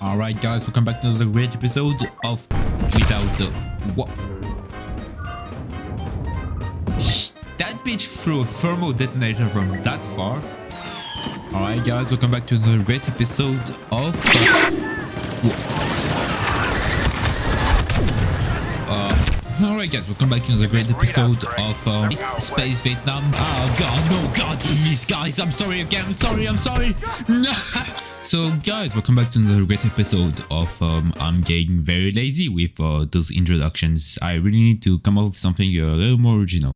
Alright guys, welcome back to another great episode of Without the... What? That bitch threw a thermal detonator from that far. Alright guys, welcome back to another great episode of... Alright guys, welcome back to another great episode of Space Vietnam. Oh god, no god, please guys, I'm sorry again, I'm sorry. So guys, welcome back to another great episode of I'm getting very lazy with those introductions. I really need to come up with something a little more original.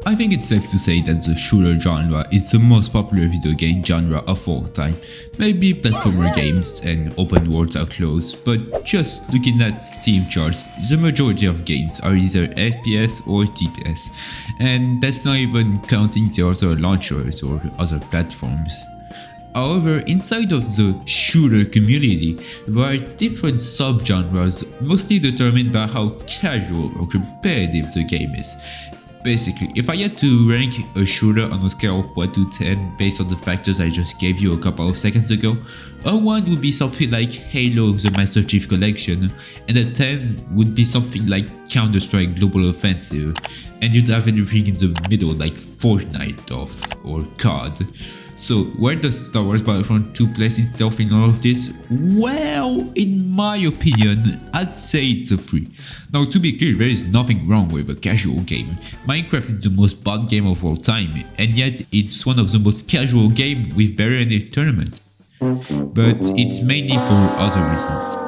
I think it's safe to say that the shooter genre is the most popular video game genre of all time. Maybe platformer games and open worlds are close, but just looking at Steam charts, the majority of games are either FPS or TPS, and that's not even counting the other launchers or other platforms. However, inside of the shooter community, there are different subgenres, mostly determined by how casual or competitive the game is. Basically, if I had to rank a shooter on a scale of 1 to 10 based on the factors I just gave you a couple of seconds ago, a 1 would be something like Halo the Master Chief Collection, and a 10 would be something like Counter-Strike Global Offensive, and you'd have anything in the middle like Fortnite or COD. So where does Star Wars Battlefront 2 place itself in all of this? Well, in my opinion, I'd say it's a 3. Now to be clear, there is nothing wrong with a casual game. Minecraft is the most bought game of all time, and yet it's one of the most casual games with barely any tournament. But it's mainly for other reasons.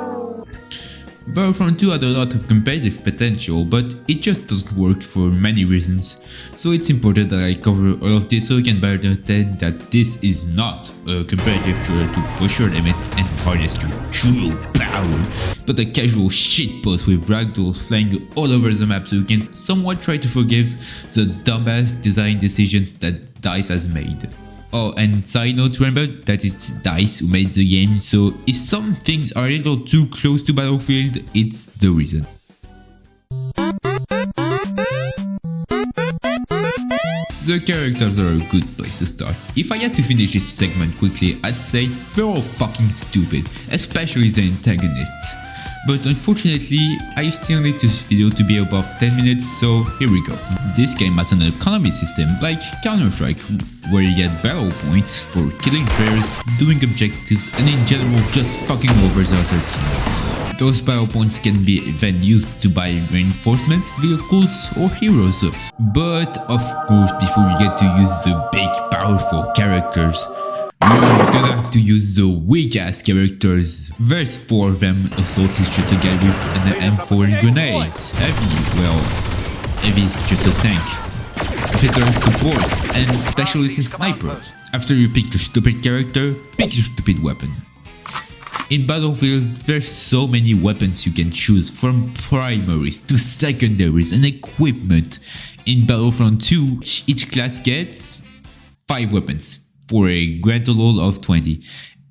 Battlefront 2 had a lot of competitive potential, but it just doesn't work for many reasons. So it's important that I cover all of this so you can better understand that this is not a competitive shooter to push your limits and harness your true power, but a casual shitpost with ragdolls flying all over the map so you can somewhat try to forgive the dumbass design decisions that DICE has made. Oh, and side note, remember that it's DICE who made the game, so if some things are a little too close to Battlefield, it's the reason. The characters are a good place to start. If I had to finish this segment quickly, I'd say they're all fucking stupid, especially the antagonists. But unfortunately, I still need this video to be above 10 minutes, so here we go. This game has an economy system like Counter-Strike, where you get battle points for killing players, doing objectives, and in general just fucking over the other team. Those battle points can be then used to buy reinforcements, vehicles, or heroes. But of course, before you get to use the big powerful characters, you're gonna have to use the weak-ass characters. There's 4 of them, Assault is just a guy with an M4 and grenades. Heavy, well, Heavy is just a tank. Officer is support, and Specialist is sniper. After you pick your stupid character, pick your stupid weapon. In Battlefield, there's so many weapons you can choose, from primaries to secondaries and equipment. In Battlefront 2, each class gets 5 weapons, for a grand total of 20.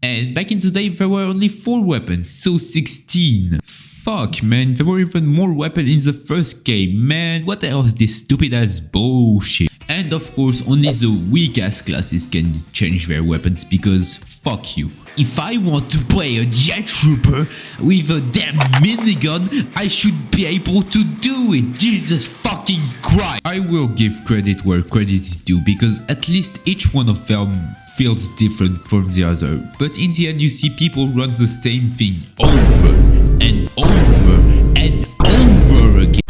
And back in the day there were only 4 weapons, so 16. Fuck man, there were even more weapons in the first game, man, what the hell is this stupid ass bullshit? And of course only the weak ass classes can change their weapons because fuck you. If I want to play a jet trooper with a damn minigun, I should be able to do it, Jesus fucking Christ! I will give credit where credit is due because at least each one of them feels different from the other. But in the end you see people run the same thing over and over and over again.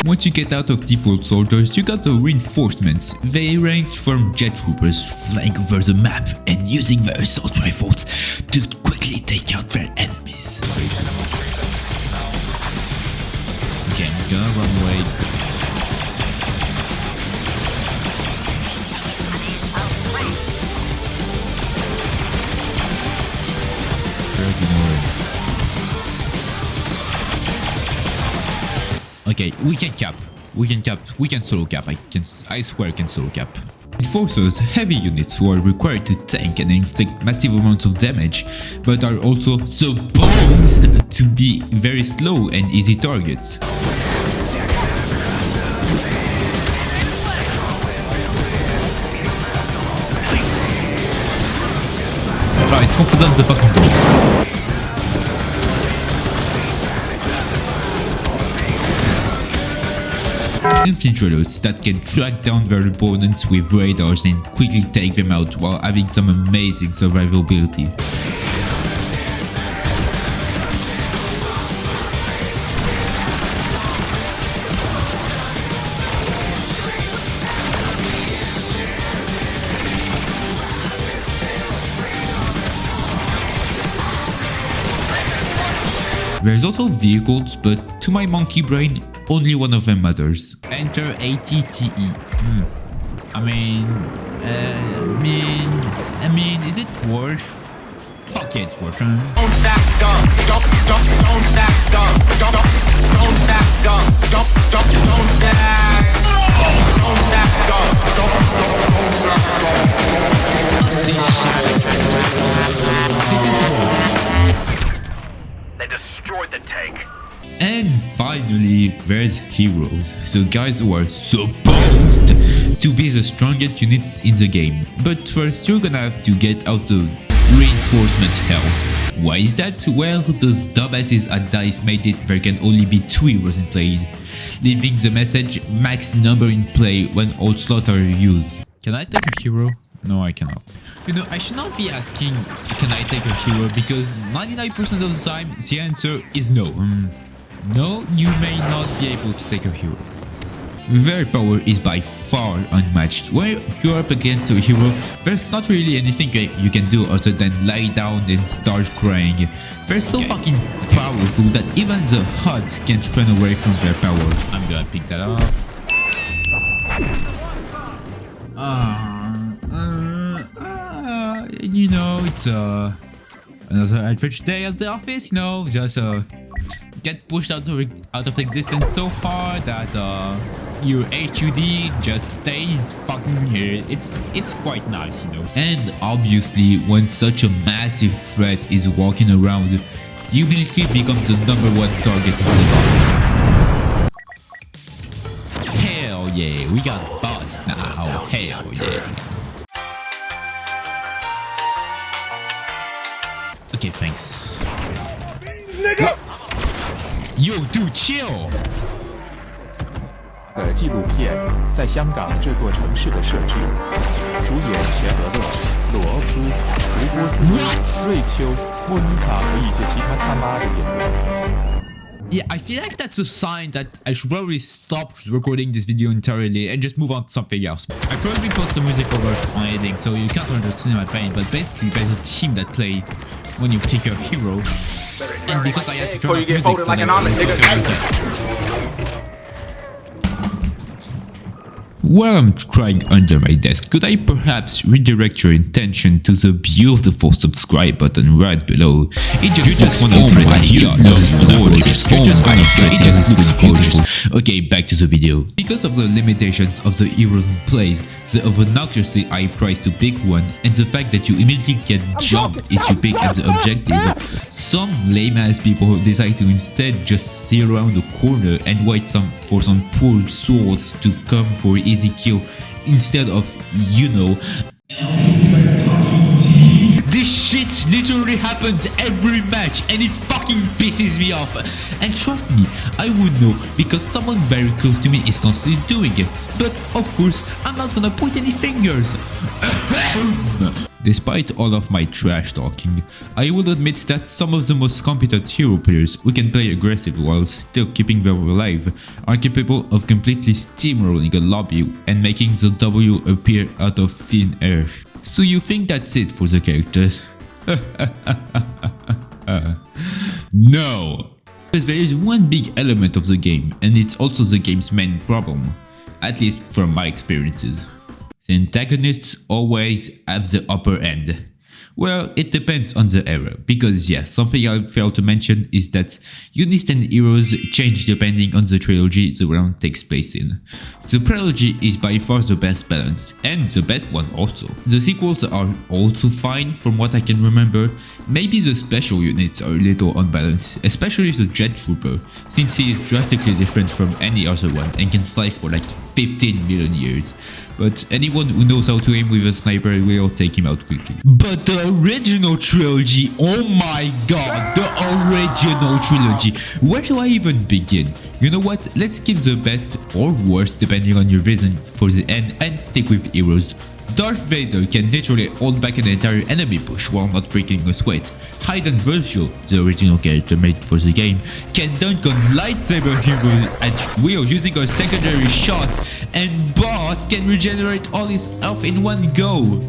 Once you get out of default soldiers, you got the reinforcements. They range from jet troopers flying over the map and using their assault rifles to quickly take out their enemies. Okay, I'm gonna run away. Okay, we can cap. We can solo cap. I swear I can solo cap. Enforcers, heavy units who are required to tank and inflict massive amounts of damage, but are also supposed to be very slow and easy targets. Alright, open up the fucking door. Infiltrators that can track down their opponents with radars and quickly take them out while having some amazing survivability. There's also vehicles, but to my monkey brain, only one of them matters. Enter ATTE. I mean, is it worth? Fuck yeah, it's worth. They destroyed the tank. And finally, there's heroes. So guys who are supposed to be the strongest units in the game. But first, you're gonna have to get out of reinforcement hell. Why is that? Well, those dumbasses at DICE made it there can only be 2 heroes in play, leaving the message max number in play when all slots are used. Can I take a hero? No, I cannot. You know, I should not be asking, can I take a hero? Because 99% of the time, the answer is no. No, you may not be able to take a hero. Their power is by far unmatched. When you're up against a hero, there's not really anything you can do other than lie down and start crying. They're so fucking powerful that even the HUD can't run away from their power. I'm gonna pick that up. You know, it's another average day at the office, you know, just get pushed out of existence so hard that your HUD just stays fucking here. It's quite nice, you know. And obviously, when such a massive threat is walking around, you immediately become the #1 target of the bomb. Hell yeah, we got boss now. Hell yeah. Okay, thanks. Yo, dude, chill. 的纪录片在香港这座城市的设置，主演钱德勒、罗斯、吴波斯、瑞秋、莫妮卡和一些其他他妈的演员。 Yeah, I feel like that's a sign that I should probably stop recording this video entirely and just move on to something else. I probably put some music over my editing, so you can't understand my pain, but basically there's a team that play when you pick your hero. And because I had to turn off music, so like while I'm crying under my desk, could I perhaps redirect your attention to the beautiful subscribe button right below? It just looks beautiful. Okay, back to the video. Because of the limitations of the heroes in play, the obnoxiously high price to pick one, and the fact that you immediately get jumped if you pick at the objective, some lame-ass people decide to instead just stay around the corner and wait for some poor souls to come for easy kill instead of, you know. This shit literally happens every match and it fucking pisses me off. And trust me, I would know because someone very close to me is constantly doing it. But of course, I'm not gonna point any fingers. Despite all of my trash talking, I will admit that some of the most competent hero players who can play aggressive while still keeping them alive are capable of completely steamrolling a lobby and making the W appear out of thin air. So you think that's it for the characters? No! Because there is one big element of the game, and it's also the game's main problem, at least from my experiences. The antagonists always have the upper end. Well, it depends on the era, because yeah, something I failed to mention is that units and heroes change depending on the trilogy the round takes place in. The trilogy is by far the best balance, and the best one also. The sequels are also fine from what I can remember. Maybe the special units are a little unbalanced, especially the Jet Trooper, since he is drastically different from any other one and can fly for like 15 million years. but anyone who knows how to aim with a sniper will take him out quickly. But the original trilogy, oh my god, the original trilogy. Where do I even begin? You know what, let's skip the best or worst depending on your reason for the end and stick with heroes. Darth Vader can literally hold back an entire enemy push while not breaking a sweat. Hayden Virgil, the original character made for the game, can dunk on lightsaber heroes at will using a secondary shot, and Boss can regenerate all his health in one go.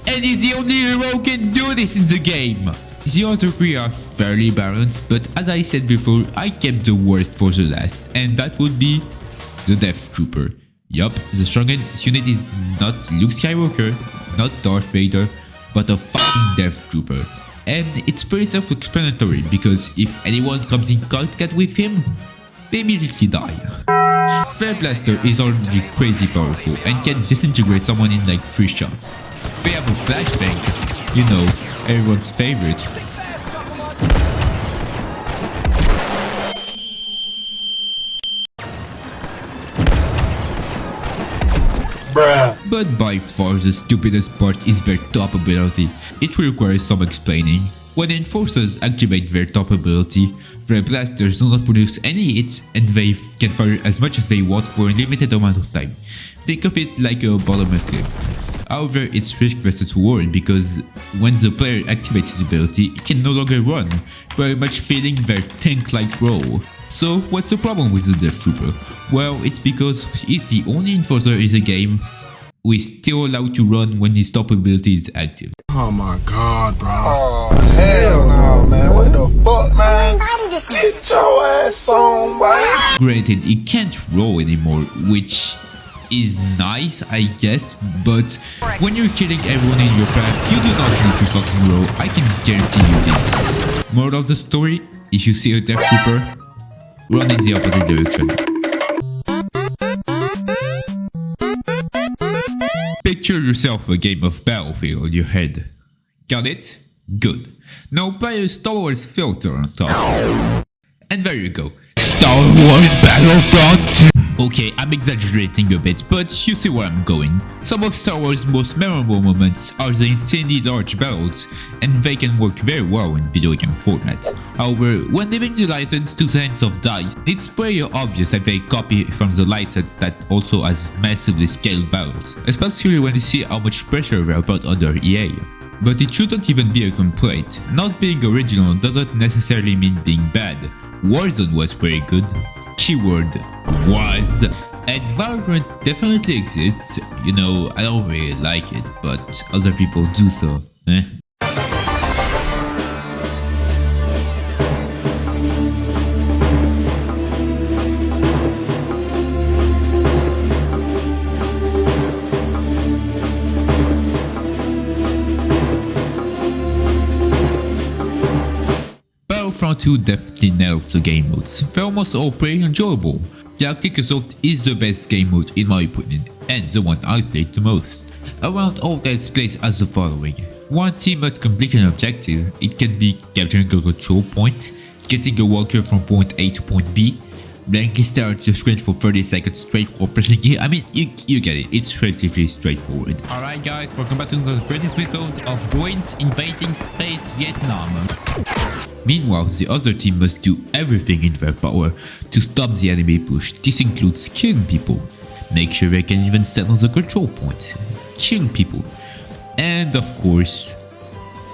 And he's the only hero who can do this in the game. The other three are fairly balanced, but as I said before, I kept the worst for the last, and that would be the Death Trooper. Yup, the strongest unit is not Luke Skywalker, not Darth Vader, but a fucking Death Trooper. And it's pretty self-explanatory because if anyone comes in contact with him, they immediately die. Flare Blaster is already crazy powerful and can disintegrate someone in like 3 shots. They have a flashbang, you know, everyone's favorite. But by far the stupidest part is their top ability. It requires some explaining. When enforcers activate their top ability, their blasters do not produce any hits and they can fire as much as they want for a limited amount of time. Think of it like a bottomless clip. However, it's risk versus reward because when the player activates his ability, it can no longer run, very much feeling their tank-like role. So what's the problem with the Death Trooper? Well, it's because he's the only enforcer in the game who is still allowed to run when his top ability is active. Oh my god, bro. Oh, hell no, man. What the fuck, man? Get your ass on, man. Granted, he can't roll anymore, which is nice, I guess, but when you're killing everyone in your path, you do not need to fucking roll. I can guarantee you this. Moral of the story, if you see a Death Trooper, run in the opposite direction. Picture yourself a game of Battlefield in your head. Got it? Good. Now apply a Star Wars filter on top. And there you go. Star Wars Battlefront! Okay, I'm exaggerating a bit, but you see where I'm going. Some of Star Wars' most memorable moments are the insanely large battles, and they can work very well in video game format. However, when leaving the license to the hands of DICE, it's pretty obvious that they copy from the license that also has massively scaled battles, especially when you see how much pressure they're put under EA. But it shouldn't even be a complaint. Not being original doesn't necessarily mean being bad. Warzone was pretty good. Keyword was. And Valorant definitely exists. You know, I don't really like it, but other people do so. Battlefront 2 definitely nails the game modes. They're almost all pretty enjoyable. Galactic Assault is the best game mode in my opinion, and the one I played the most. Around all guys plays as the following. One team must complete an objective. It can be capturing a control point, getting a walker from point A to point B, blankly stare at the screen for 30 seconds straight while pressing E. I mean, you get it, it's relatively straightforward. Alright guys, welcome back to the greatest episode of Droids Invading Space Vietnam. Meanwhile, the other team must do everything in their power to stop the enemy push. This includes killing people, make sure they can even stand on the control point, kill people, and of course,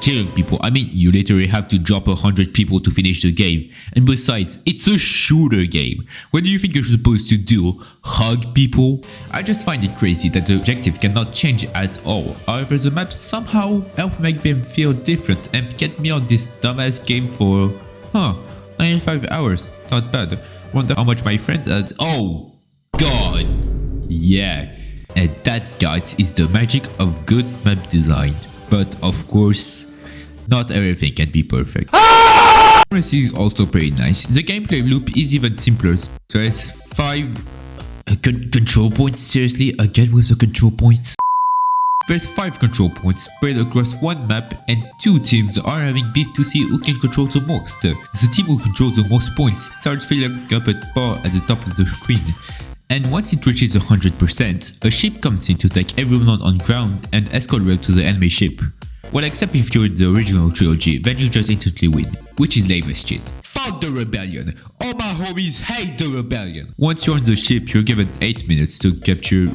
killing people. I mean, you literally have to drop 100 people to finish the game. And besides, it's a shooter game. What do you think you're supposed to do? Hug people? I just find it crazy that the objective cannot change at all. However, the maps somehow help make them feel different and get me on this dumbass game for, 95 hours. Not bad. Wonder how much my friend had. Oh, God. Yeah. And that, guys, is the magic of good map design. But of course, not everything can be perfect. This is also pretty nice. The gameplay loop is even simpler. There's 5 control points. Seriously, again with the control points. There's 5 control points spread across one map, and 2 teams are having beef to see who can control the most. The team who controls the most points starts filling up at bar at the top of the screen, And once it reaches 100%, a ship comes in to take everyone on ground and escort them to the enemy ship. Well, except if you're in the original trilogy, then you just instantly win, which is lame as shit. Fuck the rebellion! All my homies hate the rebellion! Once you're on the ship, you're given 8 minutes to capture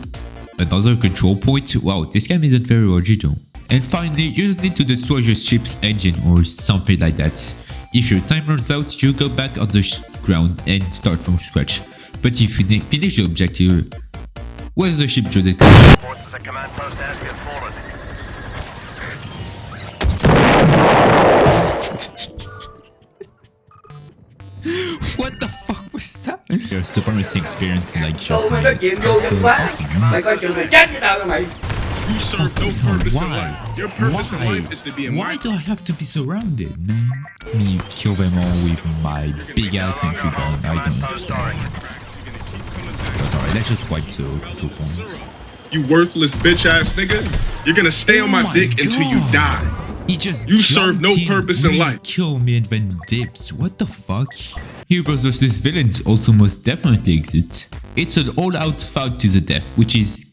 another control point. Wow, this game isn't very original. And finally, you just need to destroy your ship's engine or something like that. If your time runs out, you go back on the ground and start from scratch. But if you finish the objective, where's the ship just Forces at command post has been fallen. What the fuck was that? Your supremacy experience like just Tôi nói chuyện vô dừng quá. Mày coi chừng mày chết với tao đó mày. You serve no purpose in Why? life. Your purpose in life is to be in Why do I have to be surrounded, man? Me kill them all with my big ass entry gun. I don't understand. But alright, let's just wipe the control points. You worthless bitch ass nigga. You're gonna stay on my dick until you die. He just You serve no jumped in, purpose in really life. Kill me and then dips. What the fuck? Heroes vs villains also most definitely exist. It's an all-out fight to the death, which is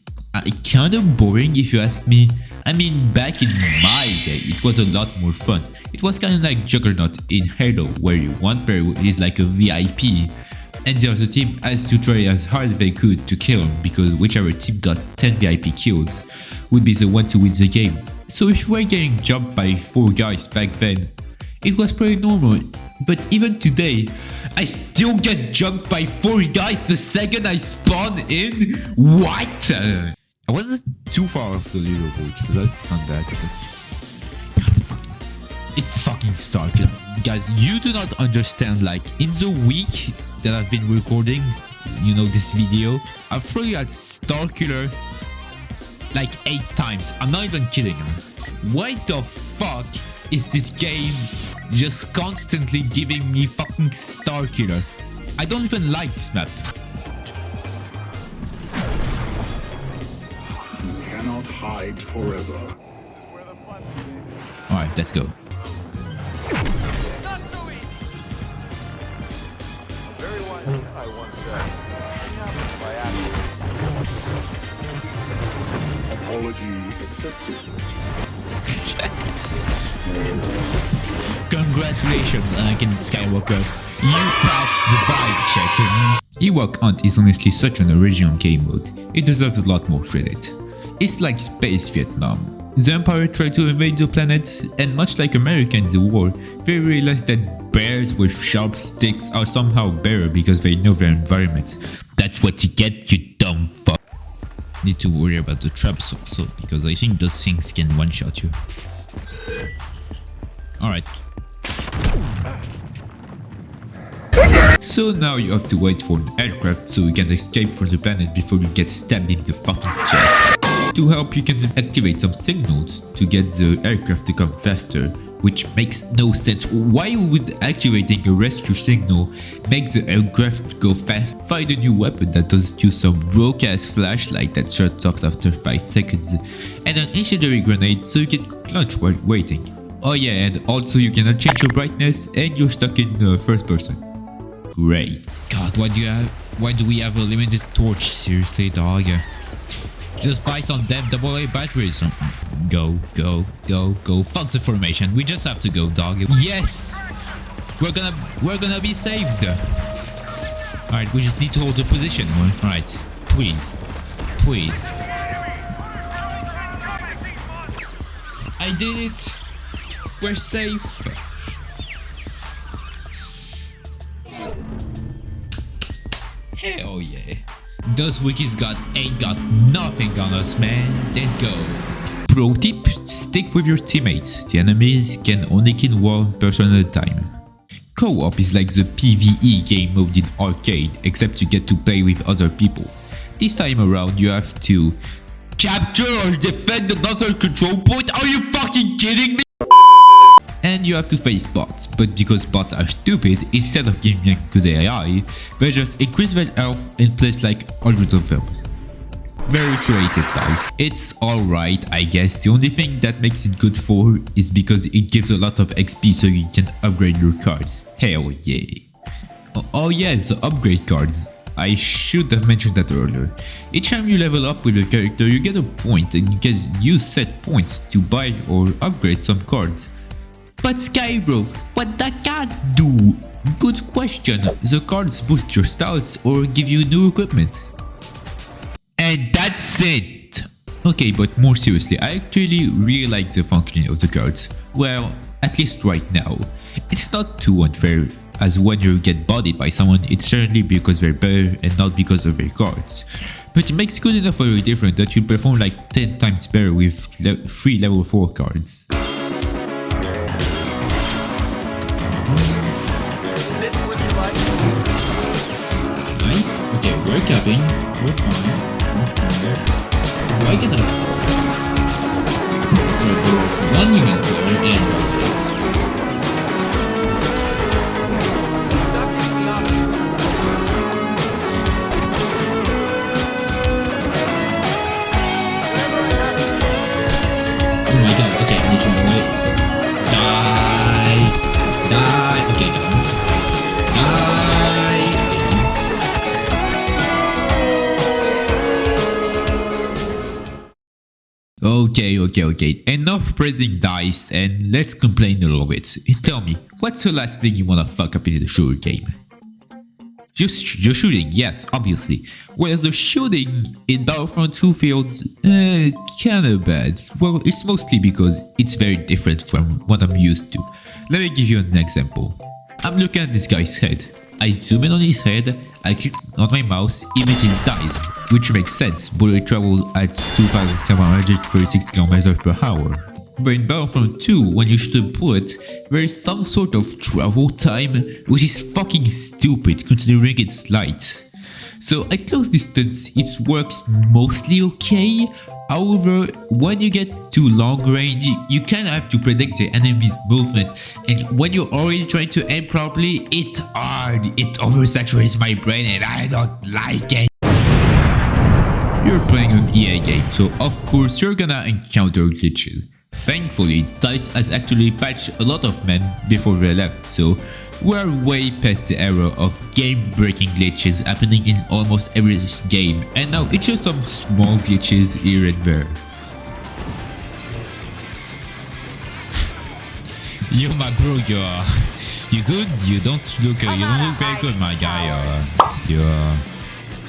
kind of boring if you ask me. I mean, back in my day, it was a lot more fun. It was kind of like Juggernaut in Halo, where one player is like a VIP, and the other team has to try as hard as they could to kill him, because whichever team got 10 VIP kills would be the one to win the game. So if you were getting jumped by 4 guys back then, it was pretty normal. But even today, I still get jumped by 4 guys the second I spawn in? What? I wasn't too far off the leaderboard, so that's not bad. It's fucking Starkiller. Guys, you do not understand, like, in the week that I've been recording, you know, this video, I've probably had Starkiller like 8 times. I'm not even kidding. Why the fuck is this game just constantly giving me fucking Starkiller? I don't even like this map. You cannot hide forever. Alright, let's go. Apology accepted. Congratulations, Anakin Skywalker. You passed the vibe check. Ewok Hunt is honestly such an original game mode. It deserves a lot more credit. It's like Space Vietnam. The Empire tried to invade the planet, and much like America in the war, they realized that bears with sharp sticks are somehow better because they know their environment. That's what you get, you dumb fuck. Need to worry about the traps also, because I think those things can one-shot you. Alright. So now you have to wait for an aircraft so you can escape from the planet before you get stabbed in the fucking chest. To help, you can activate some signals to get the aircraft to come faster, which makes no sense. Why would activating a rescue signal make the aircraft go fast? Find a new weapon that doesn't use some broke-ass flashlight that shuts off after 5 seconds, and an incendiary grenade so you can clutch while waiting. Oh yeah, and also you cannot change your brightness and you're stuck in first person. Great. God, why do we have a limited torch? Seriously, dog? Just buy some damn AA batteries. Go, go, go, go. Fuck the formation. We just have to go, dog. Yes! We're gonna be saved. Alright, we just need to hold the position. Alright. Please. Please. I did it! We're safe! Hell yeah. Those wikis ain't got nothing on us, man. Let's go. Pro tip, stick with your teammates. The enemies can only kill one person at a time. Co-op is like the PvE game mode in arcade, except you get to play with other people. This time around you have to capture or defend another control point. Are you fucking kidding me? And you have to face bots, but because bots are stupid, instead of giving them good AI, they just increase their health and place like hundreds of them. Very creative, guys. It's alright, I guess. The only thing that makes it good for is because it gives a lot of XP so you can upgrade your cards. Hell yeah. Oh yeah, the upgrade cards. I should have mentioned that earlier. Each time you level up with your character, you get a point and you can use set points to buy or upgrade some cards. But Sky bro, what the cards do? Good question. The cards boost your stats or give you new equipment. And that's it! Okay, but more seriously, I actually really like the functioning of the cards. Well, at least right now. It's not too unfair, as when you get bodied by someone, it's certainly because they're better and not because of their cards. But it makes good enough for you different that you perform like 10 times better with 3 level 4 cards. Nice. Okay, we're capping. We're fine. Why get that? One human player and Boxstep. Oh my god, okay, I need to run away. Die! Okay, got him. Okay. Enough pressing dice and let's complain a little bit. Tell me, what's the last thing you wanna fuck up in the shooter game? Just shooting, yes, obviously. Whereas the shooting in Battlefront 2 feels kinda bad. Well, it's mostly because it's very different from what I'm used to. Let me give you an example. I'm looking at this guy's head. I zoom in on his head, I click on my mouse, immediately dies, which makes sense, bullet travel at 2,736 km per hour. But in Battlefront 2, when you shoot a bullet, there is some sort of travel time, which is fucking stupid considering it's light. So at close distance, it works mostly okay. However, when you get to long range, you kind of have to predict the enemy's movement, and when you're already trying to aim properly, it's hard. It oversaturates my brain and I don't like it. You're playing an EA game, so of course you're gonna encounter glitches. Thankfully, DICE has actually patched a lot of them before they left, so we're way past the era of game-breaking glitches happening in almost every game, and now it's just some small glitches here and there. Yo, my bro, you good? You don't look very good, my guy.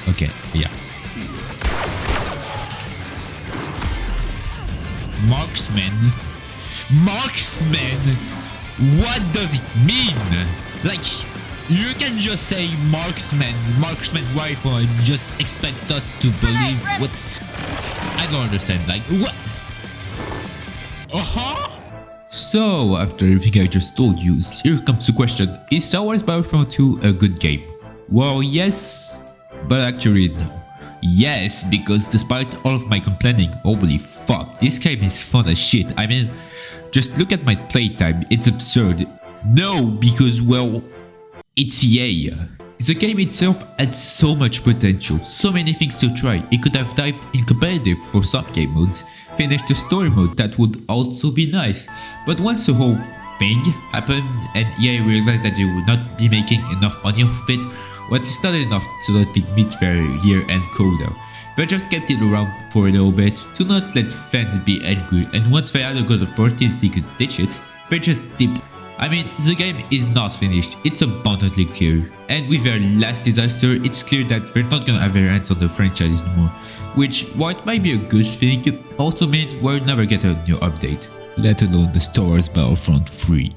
Okay, yeah. Marksman? What does it mean? Like, you can just say marksman rifle and just expect us to believe what? I don't understand, like, what? So, after everything I just told you, here comes the question, is Star Wars Battlefront 2 a good game? Well, yes, but actually no. Yes, because despite all of my complaining, holy fuck, this game is fun as shit. I mean, just look at my playtime, it's absurd. No, because, well, it's EA. The game itself had so much potential, so many things to try. It could have dived in competitive for some game modes, finished the story mode, that would also be nice. But once the whole thing happened and EA realized that they would not be making enough money off of it, well, it's not enough so that it meets their year-end quota. They just kept it around for a little bit to not let fans be angry, and once they had a good opportunity to ditch it, they just dipped. I mean, the game is not finished, it's abundantly clear. And with their last disaster, it's clear that they're not gonna have their hands on the franchise anymore. Which, while it might be a good thing, also means we'll never get a new update. Let alone the Star Wars Battlefront 3.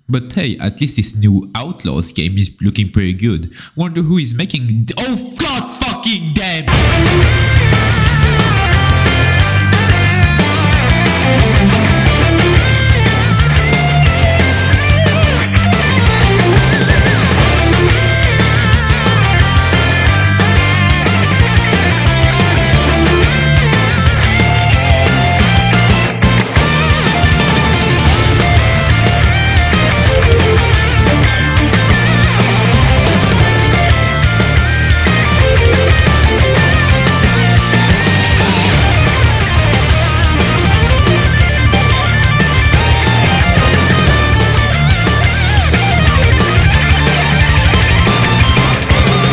But hey, at least this new Outlaws game is looking pretty good. Wonder who is making— oh god fucking